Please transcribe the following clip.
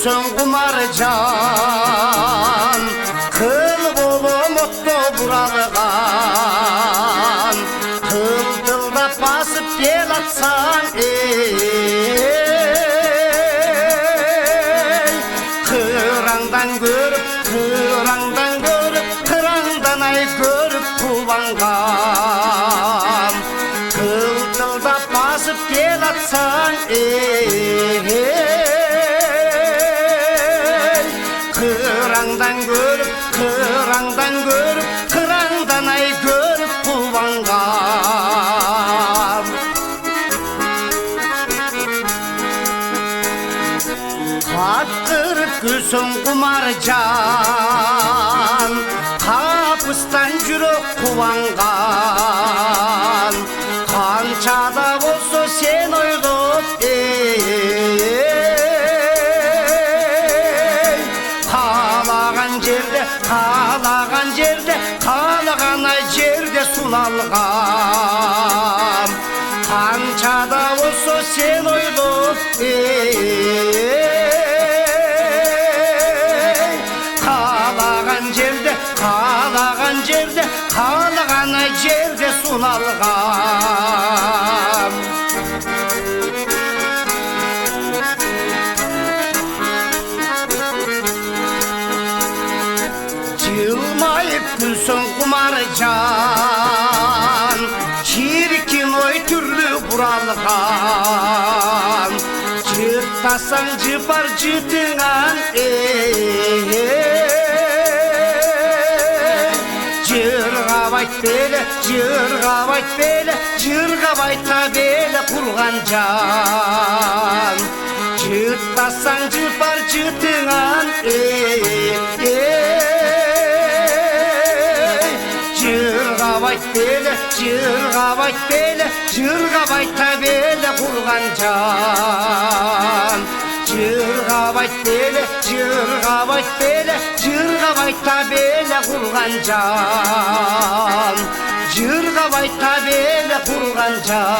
күлсөң кумаржан кыл боломотто буралган тылтылдап басып келатсаң кыраңдан көрүп кыраңдан ай көрүп кубангам тылтылдап басып келатсаң кыраңдан көрүп кыраңдан ай көрүп кубангам каттырып күлсөң кумаржан капыстан жүрөк кубанган канчада болсо сен ойлоп каалаган жерде сулалгам канчада болсо сен ойлоп каалаган жерде сулалгам жылмайып күлсөң кумаржан чиркин ой түрлүү буралган жыртасаң жыпар жытыңан жыргабайта беле курган жан жыртасаң жыпар жытыңан жыргабайта беле курган жан жыргабайта беле курган жан жыргабайта беле курган жан